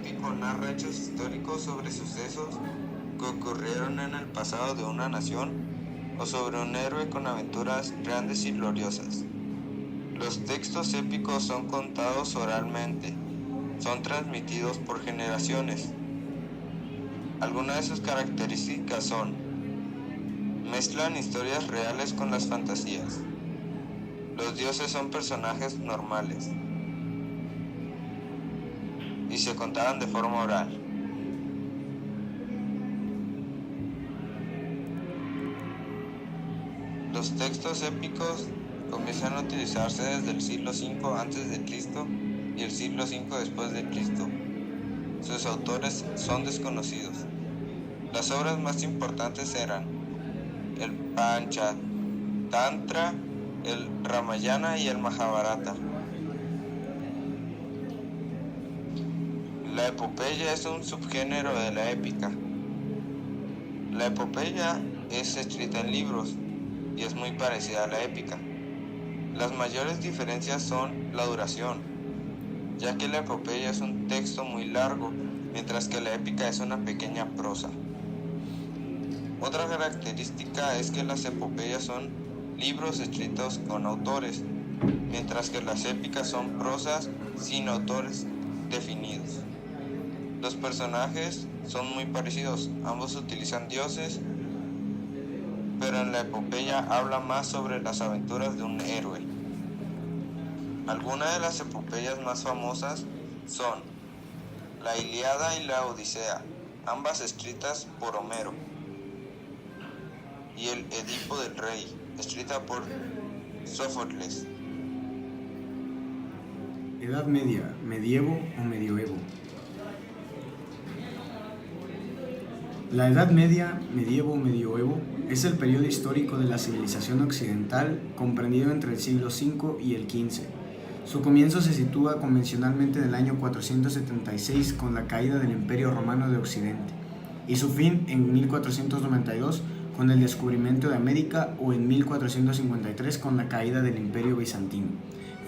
épico narra hechos históricos sobre sucesos que ocurrieron en el pasado de una nación o sobre un héroe con aventuras grandes y gloriosas. Los textos épicos son contados oralmente, son transmitidos por generaciones. Algunas de sus características son: mezclan historias reales con las fantasías. Los dioses son personajes normales y se contaban de forma oral. Los textos épicos comienzan a utilizarse desde el siglo V a.C. y el siglo V después de Cristo. Sus autores son desconocidos. Las obras más importantes eran el Panchatantra, el Ramayana y el Mahabharata. La epopeya es un subgénero de la épica. La epopeya es escrita en libros y es muy parecida a la épica. Las mayores diferencias son la duración, ya que la epopeya es un texto muy largo, mientras que la épica es una pequeña prosa. Otra característica es que las epopeyas son libros escritos con autores, mientras que las épicas son prosas sin autores definidos. Los personajes son muy parecidos, ambos utilizan dioses, pero en la epopeya habla más sobre las aventuras de un héroe. Algunas de las epopeyas más famosas son la Ilíada y la Odisea, ambas escritas por Homero, y el Edipo del Rey, escrita por Sófocles. Edad Media, Medievo o Medioevo. La Edad Media, Medievo o Medioevo es el periodo histórico de la civilización occidental comprendido entre el siglo V y el XV. Su comienzo se sitúa convencionalmente en el año 476 con la caída del Imperio Romano de Occidente y su fin en 1492 con el descubrimiento de América o en 1453 con la caída del Imperio Bizantino,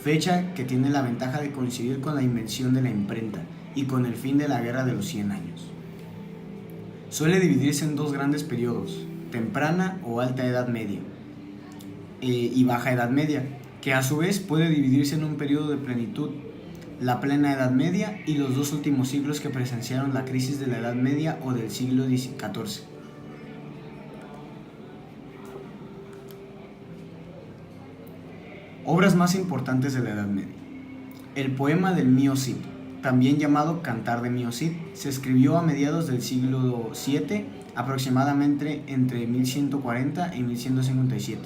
fecha que tiene la ventaja de coincidir con la invención de la imprenta y con el fin de la Guerra de los 100 años. Suele dividirse en dos grandes periodos, temprana o alta Edad Media y baja Edad Media, que a su vez puede dividirse en un periodo de plenitud, la plena Edad Media y los dos últimos siglos que presenciaron la crisis de la Edad Media o del siglo XIV. Obras más importantes de la Edad Media. El poema del Mío Cid, también llamado Cantar de Mío Cid, se escribió a mediados del siglo VII, aproximadamente entre 1140 y 1157.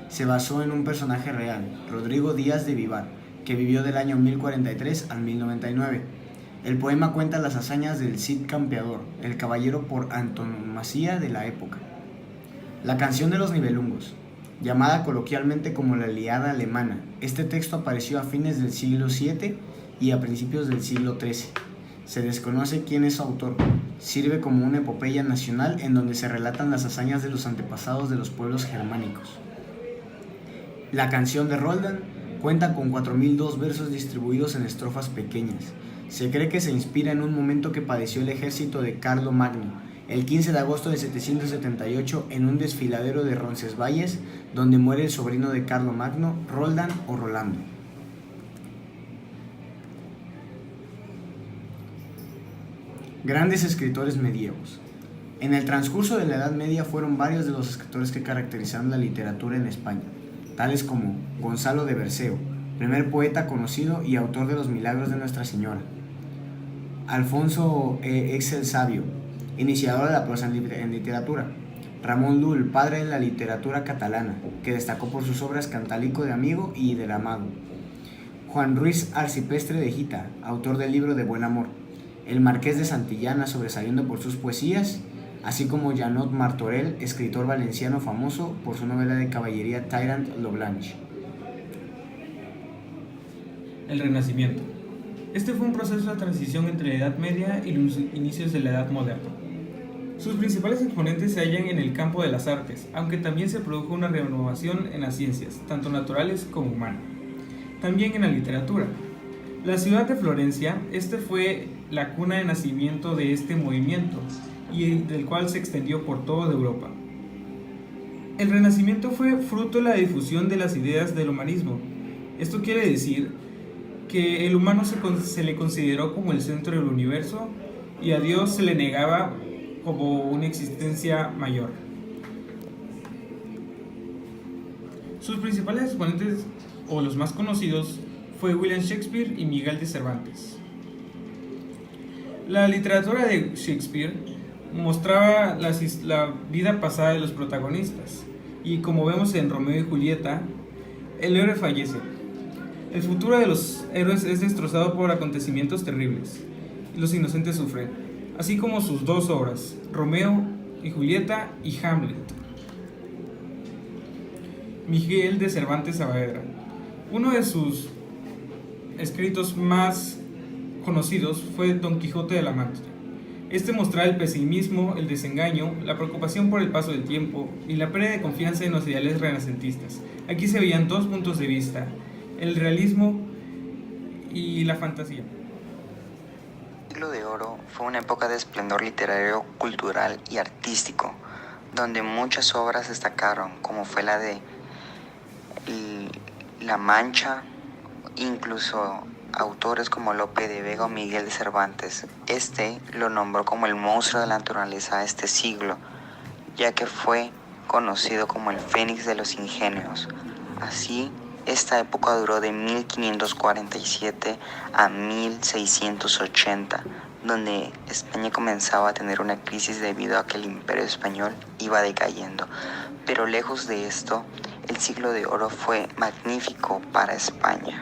Se basó en un personaje real, Rodrigo Díaz de Vivar, que vivió del año 1043 al 1099. El poema cuenta las hazañas del Cid Campeador, el caballero por antonomasia de la época. La canción de los Nibelungos, llamada coloquialmente como la Ilíada alemana. Este texto apareció a fines del siglo VII y a principios del siglo XIII. Se desconoce quién es su autor. Sirve como una epopeya nacional en donde se relatan las hazañas de los antepasados de los pueblos germánicos. La canción de Roldán cuenta con 4002 versos distribuidos en estrofas pequeñas. Se cree que se inspira en un momento que padeció el ejército de Carlomagno, el 15 de agosto de 778, en un desfiladero de Roncesvalles, donde muere el sobrino de Carlomagno, Roldán o Rolando. Grandes escritores medievos. En el transcurso de la Edad Media fueron varios de los escritores que caracterizaron la literatura en España, tales como Gonzalo de Berceo, primer poeta conocido y autor de los Milagros de Nuestra Señora; Alfonso X el Sabio, iniciador de la prosa en literatura; Ramón Llull, padre de la literatura catalana, que destacó por sus obras Cantalico de Amigo y del Amado; Juan Ruiz Arcipreste de Hita, autor del libro de Buen Amor; el Marqués de Santillana, sobresaliendo por sus poesías, así como Janot Martorell, escritor valenciano famoso por su novela de caballería Tyrant lo Blanche. El Renacimiento. Este fue un proceso de transición entre la Edad Media y los inicios de la Edad Moderna. Sus principales exponentes se hallan en el campo de las artes, aunque también se produjo una renovación en las ciencias, tanto naturales como humanas. También en la literatura. La ciudad de Florencia, fue la cuna de nacimiento de este movimiento y del cual se extendió por toda Europa. El Renacimiento fue fruto de la difusión de las ideas del humanismo. Esto quiere decir que el humano se le consideró como el centro del universo y a Dios se le negaba como una existencia mayor. Sus principales exponentes, o los más conocidos, fue William Shakespeare y Miguel de Cervantes. La literatura de Shakespeare mostraba la vida pasada de los protagonistas, y como vemos en Romeo y Julieta, el héroe fallece. El futuro de los héroes es destrozado por acontecimientos terribles, y los inocentes sufren, así como sus dos obras, Romeo y Julieta y Hamlet. Miguel de Cervantes Saavedra. Uno de sus escritos más conocidos fue Don Quijote de la Mancha. Este mostraba el pesimismo, el desengaño, la preocupación por el paso del tiempo y la pérdida de confianza en los ideales renacentistas. Aquí se veían dos puntos de vista, el realismo y la fantasía. El siglo de oro fue una época de esplendor literario, cultural y artístico, donde muchas obras destacaron, como fue la de La Mancha, incluso autores como Lope de Vega o Miguel de Cervantes. Lo nombró como el monstruo de la naturaleza de este siglo, ya que fue conocido como el Fénix de los Ingenios. Así, esta época duró de 1547 a 1680, donde España comenzaba a tener una crisis debido a que el Imperio Español iba decayendo. Pero lejos de esto, el siglo de oro fue magnífico para España.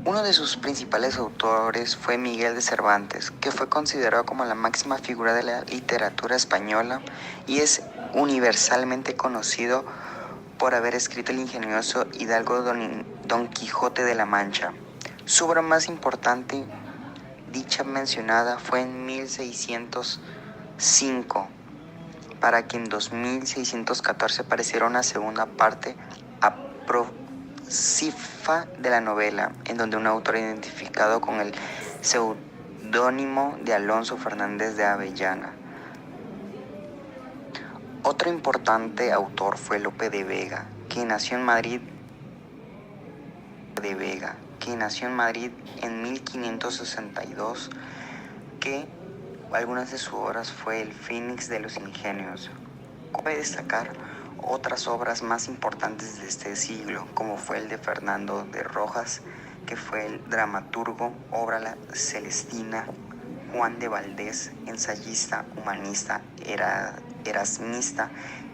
Uno de sus principales autores fue Miguel de Cervantes, que fue considerado como la máxima figura de la literatura española y es universalmente conocido por haber escrito el ingenioso hidalgo Don Quijote de la Mancha. Su obra más importante, dicha mencionada, fue en 1605, para que en 2614 apareciera una segunda parte apócrifa de la novela, en donde un autor identificado con el seudónimo de Alonso Fernández de Avellana. Otro importante autor fue Lope de Vega, que nació en Madrid en 1562, que algunas de sus obras fue El Fénix de los Ingenios. Cabe destacar otras obras más importantes de este siglo, como fue el de Fernando de Rojas, que fue el dramaturgo, obra La Celestina; Juan de Valdés, ensayista, humanista, erasmista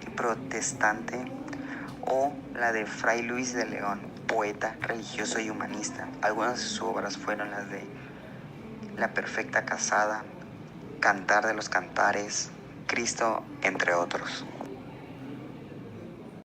y protestante; o la de Fray Luis de León, poeta, religioso y humanista. Algunas de sus obras fueron las de La Perfecta Casada, Cantar de los Cantares, Cristo, entre otros.